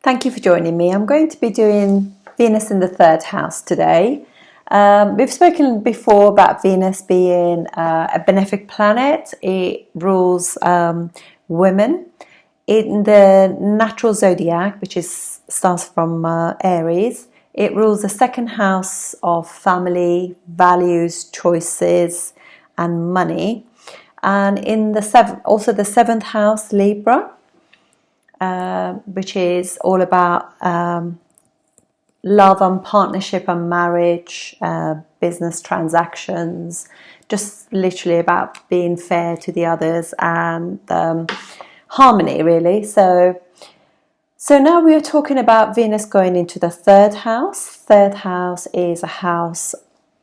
Thank you for joining me. I'm going to be doing Venus in the third house today. We've spoken before about Venus being a benefic planet. It rules women. In the natural zodiac, which starts from Aries, it rules the second house of family, values, choices, and money. And in the also the seventh house, Libra, which is all about love and partnership and marriage, business transactions, just literally about being fair to the others and harmony, really. So now we are talking about Venus going into the third house. Third house is a house.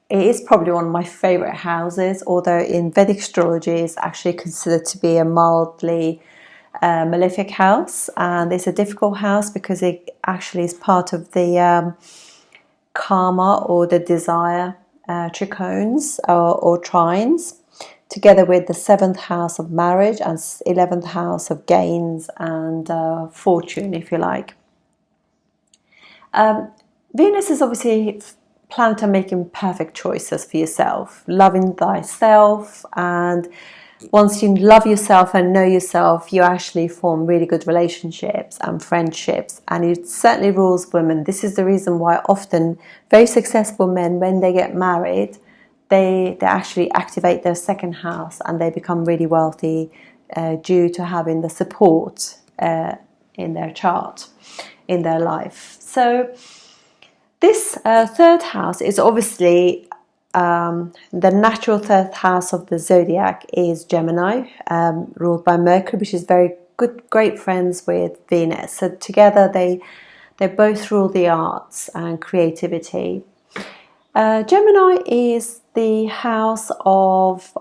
It is probably one of my favorite houses, although in Vedic astrology it's actually considered to be a mildly malefic house, and it's a difficult house because it actually is part of the karma or the desire trichones or trines, together with the seventh house of marriage and 11th house of gains and fortune, if you like. Venus is obviously planet on making perfect choices for yourself, loving thyself, and once you love yourself and know yourself, you actually form really good relationships and friendships, and it certainly rules women. This is the reason why often very successful men, when they get married, they actually activate their second house and they become really wealthy due to having the support in their chart, in their life. So this third house is obviously the natural third house of the zodiac is Gemini, ruled by Mercury, which is great friends with Venus. So together they both rule the arts and creativity. Gemini is the house of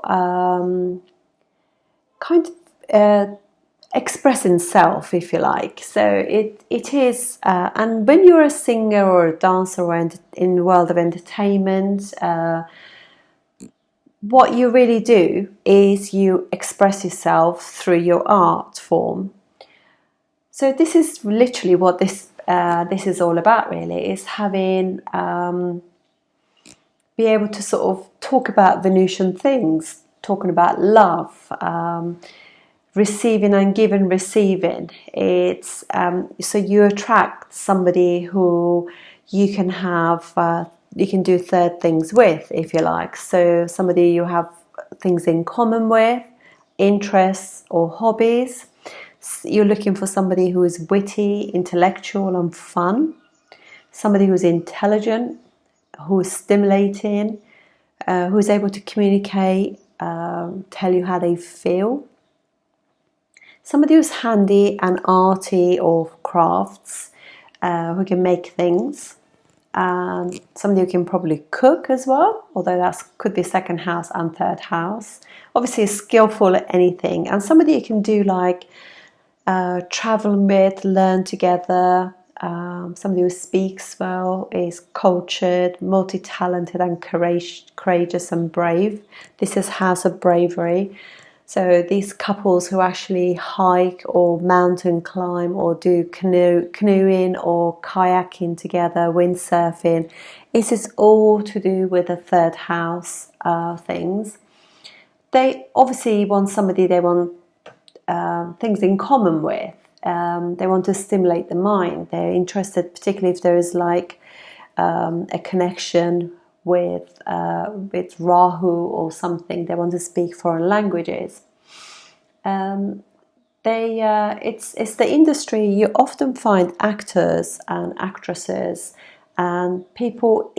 expressing self, if you like. So it is, and when you're a singer or a dancer or in the world of entertainment, what you really do is you express yourself through your art form. So this is literally what this is all about, really, is having be able to sort of talk about Venusian things, talking about love, receiving and giving, receiving. It's so you attract somebody who you can have, you can do third things with, if you like. So somebody you have things in common with, interests or hobbies. You're looking for somebody who is witty, intellectual and fun. Somebody who's intelligent, who is stimulating, who is able to communicate, tell you how they feel. Somebody who's handy and arty or crafts, who can make things. Somebody who can probably cook as well, although that could be second house and third house. Obviously skillful at anything. And somebody you can do like travel with, learn together. Somebody who speaks well, is cultured, multi-talented and courageous and brave. This is house of bravery. So these couples who actually hike or mountain climb or do canoeing or kayaking together, windsurfing, this is all to do with the third house things. They obviously want somebody they want things in common with. They want to stimulate the mind. They're interested, particularly if there is like a connection with Rahu or something. They want to speak foreign languages. It's the industry. You often find actors and actresses and people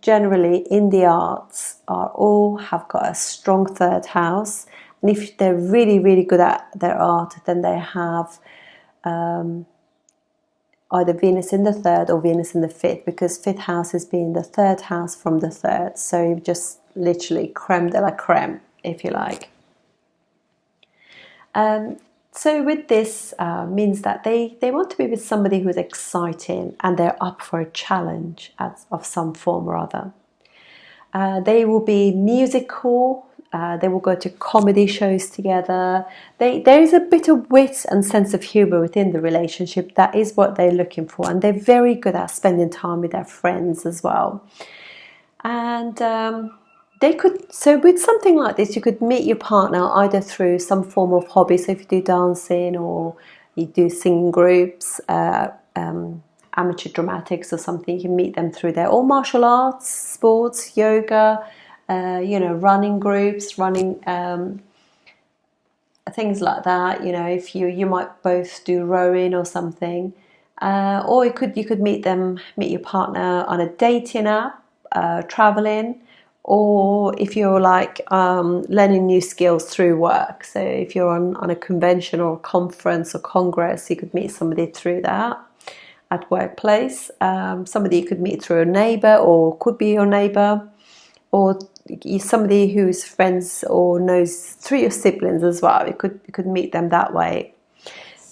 generally in the arts have got a strong third house. And if they're really, really good at their art, then they have either Venus in the third or Venus in the fifth, because fifth house is being the third house from the third. So you've just literally creme de la creme, if you like. So with this means that they want to be with somebody who's exciting and they're up for a challenge of some form or other. They will be musical, They will go to comedy shows together. There is a bit of wit and sense of humor within the relationship. That is what they're looking for, and they're very good at spending time with their friends as well. And they could, so with something like this, you could meet your partner either through some form of hobby. So if you do dancing or you do singing groups, amateur dramatics or something, you can meet them through there. Or martial arts, sports, yoga, running groups, running things like that. If you might both do rowing or something. Or you could meet your partner on a dating app, traveling, or if you're like learning new skills through work. So if you're on a convention or a conference or congress, you could meet somebody through that at workplace. Somebody you could meet through a neighbor, or could be your neighbor, or somebody who's friends or knows through your siblings as well. You could meet them that way.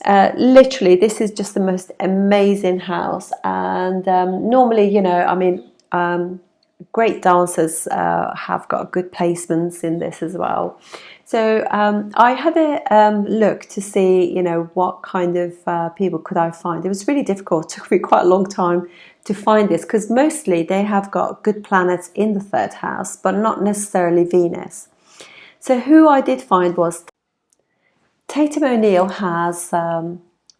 Literally, this is just the most amazing house, and normally, great dancers have got good placements in this as well. So I had a look to see, what kind of people could I find. It was really difficult. It took me quite a long time to find this, because mostly they have got good planets in the third house, but not necessarily Venus. So who I did find was Tatum O'Neill has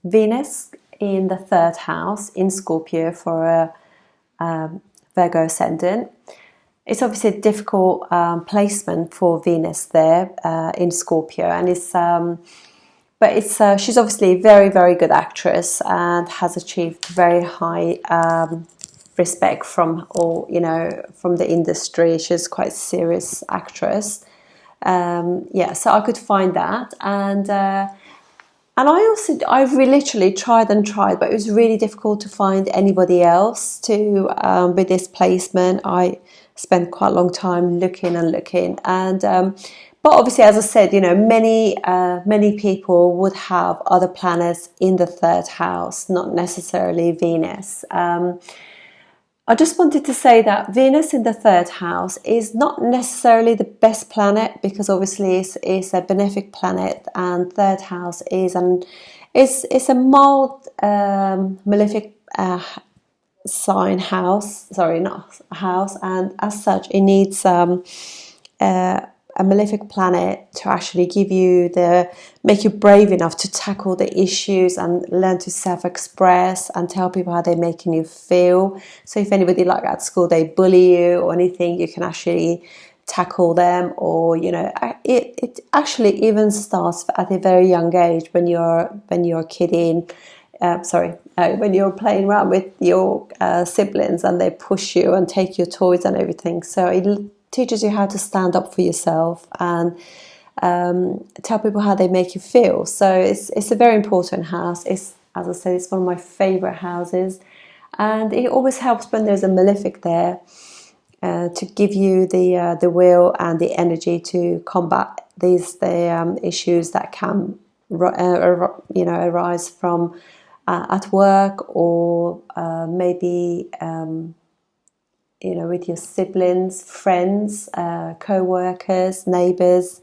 Venus in the third house in Scorpio for a Virgo ascendant. It's obviously a difficult placement for Venus there in Scorpio, and she's obviously a very, very good actress and has achieved very high respect from from the industry. She's quite a serious actress. So I could find that, and I literally tried and tried, but it was really difficult to find anybody else to with this placement. I spent quite a long time looking, and but obviously, as I said, many people would have other planets in the third house, not necessarily Venus. I just wanted to say that Venus in the third house is not necessarily the best planet, because obviously it's a benefic planet, and third house is a mild malefic sign house. Sorry, not a house, and as such, it needs a malefic planet to actually make you brave enough to tackle the issues and learn to self-express and tell people how they're making you feel. So if anybody like at school, they bully you or anything, you can actually tackle them. Or it actually even starts at a very young age when you're kidding. When you're playing around with your siblings and they push you and take your toys and everything. So it teaches you how to stand up for yourself and tell people how they make you feel. So it's a very important house. As I said, it's one of my favorite houses, and it always helps when there's a malefic there to give you the will and the energy to combat the issues that can arise from at work, or maybe with your siblings, friends, co-workers, neighbours,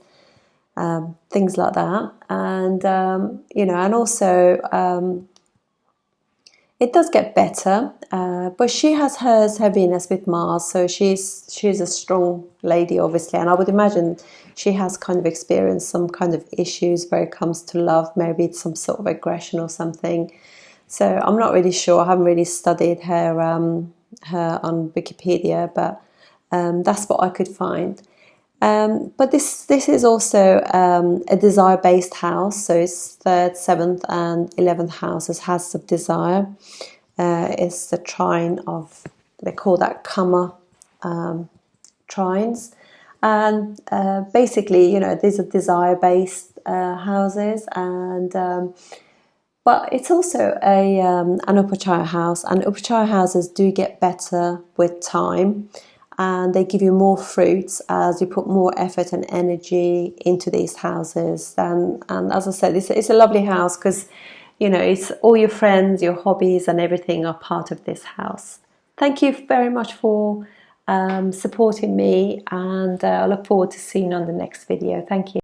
things like that. And and also it does get better, but she has her Venus with Mars, so she's a strong lady, obviously, and I would imagine she has kind of experienced some kind of issues where it comes to love, maybe some sort of aggression or something. So I'm not really sure. I haven't really studied her on Wikipedia, but that's what I could find. But this is also a desire-based house, so it's 3rd, 7th and 11th houses has of desire. It's the trine of, they call that Kama trines. And basically, these are desire-based houses, and but it's also an Upachaya house, and Upachaya houses do get better with time, and they give you more fruits as you put more effort and energy into these houses. And as I said, it's a lovely house because, it's all your friends, your hobbies and everything are part of this house. Thank you very much for supporting me, and I look forward to seeing you on the next video. Thank you.